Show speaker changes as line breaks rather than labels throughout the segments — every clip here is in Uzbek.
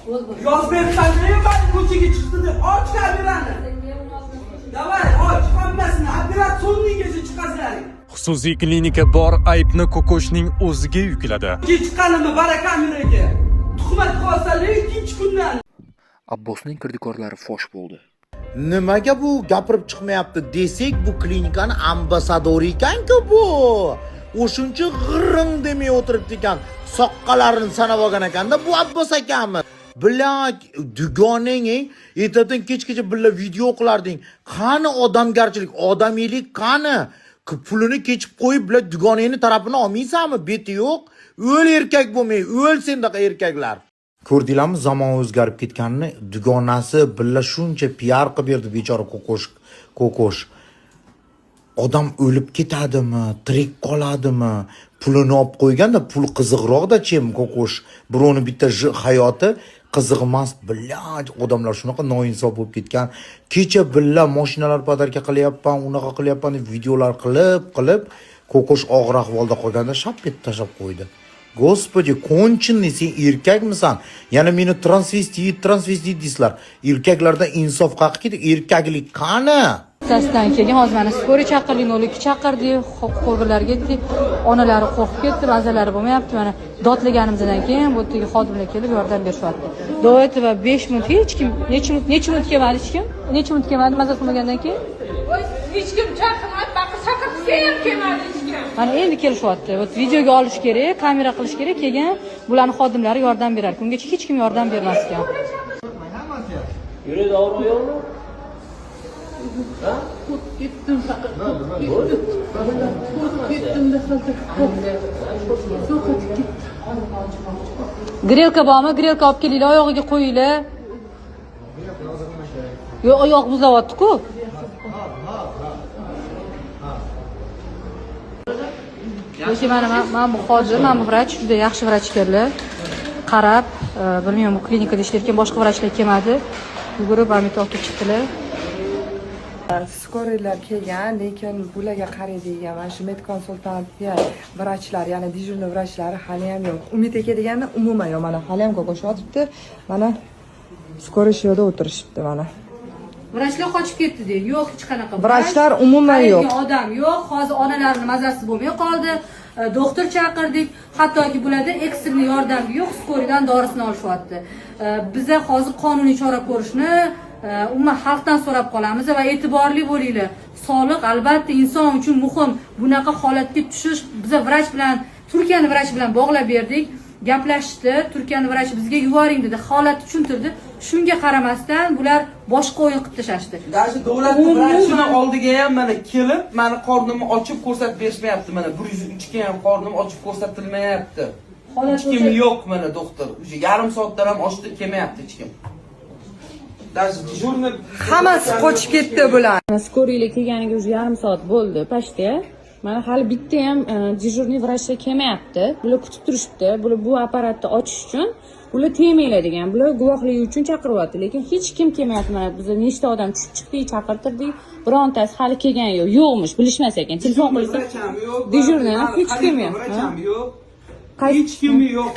Yoz bersan, ben ko'chaga chiqdi deb och kamerani. Davay, och hammasini operatsiyonnigacha chiqasizlaring.
Xususiy klinika bor aybni Kokoshning o'ziga yukladi.
Chiqqanimni bara kameraga. Tuhmat qolsalar ikkinchi kundan.
Abbosning kirdikorlari fosh bo'ldi.
Nimaga bu gapirib chiqmayapti desak, bu klinikani ambasadori ekan-ku bu. O'shuncha g'irring demay o'tiribdi ekan. Soqqalarini sanab olgan ekanda bu Abbos akami. Bilak, dugoning, ertadan kechgacha billa video qilarding. Qani odamgarchilik, odamiylik qani? Pulini kechib qo'yib, billa dugoningni tarafini olmaysanmi? Beti yo'q. O'l erkak bo'lmay, o'l sendaqa erkaklar. Ko'rdinglarmi, zamon o'zgarib ketganini? Dugonasi billa shuncha PR qilib berdi bechora Kokosh. Odam o'lib ketadimi, tirik qoladimi? Pulini olib qo'yganda, pul qiziqroqda chem Kokosh. Birovni bitta hayoti qiziq emas, billa odamlar shunaqa noinsof bo'lib ketgan. Kecha billa mashinalar podarka qilyapman, unaqa qilyapman deb videolar qilib Kokosh og'ir ahvolda qolganda shapet tashab qo'ydi. Господи, konchini, sen erkakmisan? Yana meni transvestit deysizlar. Erkaklarda insof qaqi ketdi, erkaklik qani?
Tasdan keyin hozir mana skori chaqirdik, 02 chaqirdik, qo'rg'illarga ketdik. Onalari qo'rqib ketdi, mazalari bo'lmayapti. Mana dodlaganimizdan keyin bu yerga xodimlar kelib yordam berishyapti. Do etib 5 minutga hech kim, necha minut kelmadi hech kim? Necha minut kelmadi maza qilmagandan keyin?
Hech kim chaqirmadi, chaqirsa ham kelmadi hech kim.
Mana endi kelishyapti. Videoga olish kerak, kamera qilish kerak, keyin bularning xodimlari yordam berar. Ungacha hech kim yordam bermas ekan.
Yuradi og'riyo'qmi?
Grelka bormi? Grelka olib kelinglar, oyog'iga qo'yinglar. Yo'q, oyoq buzyapti-ku. Yo'q, men bu xodim, men bu vrach, juda yaxshi vrach keldi. Qarab, bilmayman, bu klinikada ishlayotgan boshqa vrachlar kelmadi. Yugurib, amitov olib chiqdilar.
Skorilar kelgan, lekin bularga qaraydigan mana shu medkonsultantiya vrachlar, ya'ni dejurniy vrachlari hali ham yo'q. Umid aka deganda umuman yo'q. Mana hali ham Kokosh yotibdi. Mana skori shu yerda o'tirishibdi mana.
Vrachlar qochib ketdi deydi. Yo'q, hech qanaqa.
Vrachlar umuman yo'q.
Odam yo'q. Hozir onalarning mazasi bo'lmay qoldi. Doktor chaqirdik. Hattoki bularda ekstreniy yordam yo'q, skoridan dorisini olishyapti. Biza hozir qonuniy chora ko'rishni umuman xalqdan so'rab qolamiz va e'tiborli bo'linglar. Sog'liq albatta inson uchun muhim. Bunaqa holatga tushish, biza vrach bilan, Turkiyaning vrachi bilan bog'lab berdik. Gaplashdi, Turkiyaning vrachi bizga yuboring dedi, holatni tushuntirdi. Shunga qaramasdan bular boshqa o'yin qilib tashlashdi.
Даже davlatning vrachini oldiga ham mana kelib, meni qornimni ochib ko'rsatib berishmayapti. Mana 103 ga ham qornim ochib ko'rsatilmayapti. Hech kim yo'q mana doktor. O'sha yarim soatdan ham oshdi kelmayapti hech kim. Даже dejurniy
Hammasi qochib ketdi bular.
Skoriylar kelganiga уже yarim soat bo'ldi, pashta. Mana hali bitta ham dejurniy vrachlar kelmayapti. Bular kutib turishibdi. Bular bu apparatni ochish uchun, bular tegmanglar degan. Bular guvohlik uchun chaqiryapti, lekin hech kim kelmayapti. Mana biz nechta odam tushib chiqdik, chaqirtirdik. Birontasi hali kelgani yo'q. Yo'qmish, bilishmas ekan. Telefon qilsa, dejurniy hech kim yo'q.
Hech kimi yo'q.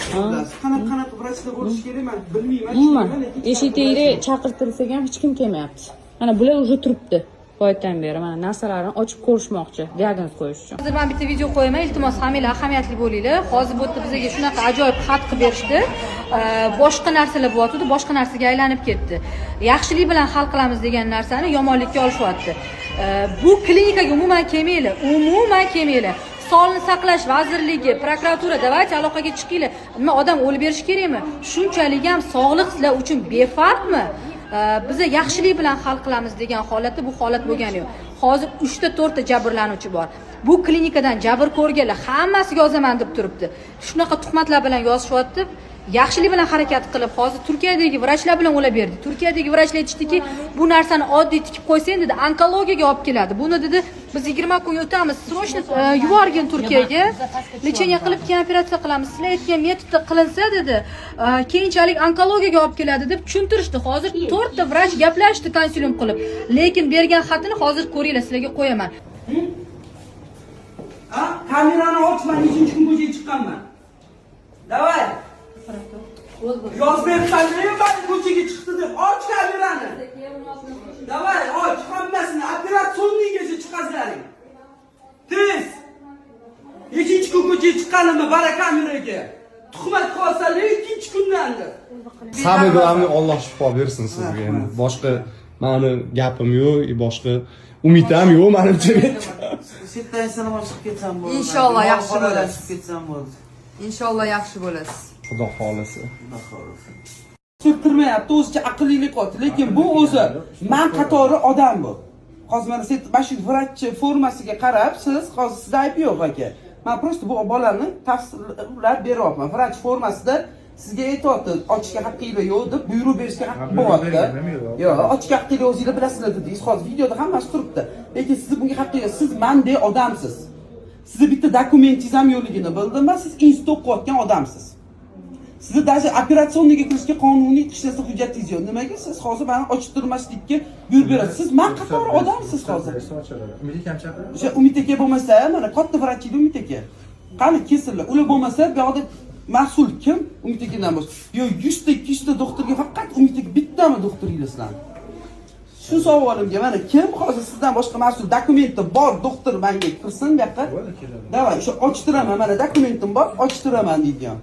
Qanaqa vrachlar bo'lishi kerak, men bilmayman.
Eshitayli chaqirtirsak ham hech kim kelmayapti. Mana bular уже turibdi. Boydan beri mana narsalarini ochib ko'rishmoqchi, diagnoz qo'yish uchun. Hozir men bitta video qo'yaman, iltimos hammalar ahamiyatli bo'linglar. Hozir bu yerda bizga shunaqa ajoyib xat qilib berishdi. Boshqa narsalar bo'lyapti, boshqa narsaga aylanib ketdi. Yaxshilik bilan hal qilamiz degan narsani yomonlikka olishyapti. Bu klinikaga umuman kelmanglar. Sog'liqni saqlash vazirligi, prokuratura, davaychi aloqaga chiqinglar. Nima odam o'lib berish kerakmi? Shunchalik ham sog'liq sizlar uchun befarqmi? Biza yaxshilik bilan hal qilamiz degan holatda bu holat bo'lgani yo'q. Hozir 3 ta 4 ta jabrlanuvchi bor. Bu klinikadan jabr ko'rganlar hammasiga yozaman deb turibdi. Shunaqa tuhmatlar bilan yozishyapti. Yaxshilik bilan harakat qilib, hozir Turkiyadagi vrachlar bilan o'la berdi. Turkiyadagi vrachlar aytishdiki, bu narsani oddiy tikib qo'ysang dedi, onkologiyaga olib keladi. Buni dedi, biz 20 kun o'tamiz, srochno yuborgin Turkiyaga. Lecheniya qilib, keyin operatsiya qilamiz. Sizlar aytgan metodda qilinsa dedi, keyinchalik onkologiyaga olib keladi deb tushuntirishdi. Hozir 4 ta vrach gaplashdi konsulium qilib. Lekin bergan xatini hozir ko'ringlar, sizlarga qo'yaman.
Kamerani ochman, 3-chi kun ko'chaga chiqqanman. Davay. Yozmayapsan, men ko'chaga chiqdi deb. Och kamerani. Davay, och hammasini operatsiyonnigacha chiqazlaring. Tez. Ikkinchi kun ko'chaga chiqqanimni bara kameraga. Tuhmat qolsalar ikkinchi kundandir.
Sabr bilan Alloh shifo bersin sizga endi. Boshqa mani gapim yo'q, boshqa umidam yo'q menimcha.
Setdan sanam chiqib ketsam bo'ladi.
Inshaalloh yaxshi bo'lasiz.
Chiqib ketsam bo'ladi.
Inshaalloh yaxshi bo'lasiz.
Xudo xolasa.
Tushuntirmayapti, o'zicha aqllilik qoldi, lekin bu o'zi men qatori odam bu. Hozir mana siz shu vrachchi formasiga qarab, siz hozir sizda ayb yo'q aka. Men просто bu bolani tafsillar beryapman. Vrach formasida sizga aytayapti, ochishga haqqingiz yo'q deb buyruq berishga haqqi bo'lyapti. Yo'q, ochishga haqqingiz o'zingizlar bilasizlar dedingiz. Hozir videoda hammasi turibdi. Lekin siz bunga haqqingiz yo'q. Siz mendek odamsiz. Sizni bitta dokumentingiz ham yo'qligini bildim va siz institut qo'yotgan odamsiz. Sizni даже operatsiyonga kirishga qonuniy hech narsa hujjatingiz yo'q. Nimaga siz hozir meni ochib turmaslikka buyruq berasiz? Siz men qatori odamsiz hozir. O'sha Umid aka bo'lmasa, mana katta vrach edi Umid aka. Qani kesillar. Ular bo'lmasa, bu yoqda mas'ul kim? Umid akadan boshqa. Yo 100 ta 200 ta doktorga faqat Umid aka bittami doktoringiz sizlar? Shu savolimga mana kim hozir sizdan boshqa mas'ul dokumenti bor doktor menga kirsin bu yoqqa. Davay, o'sha ochittiraman, mana dokumentim bor, ochittiraman deydigan.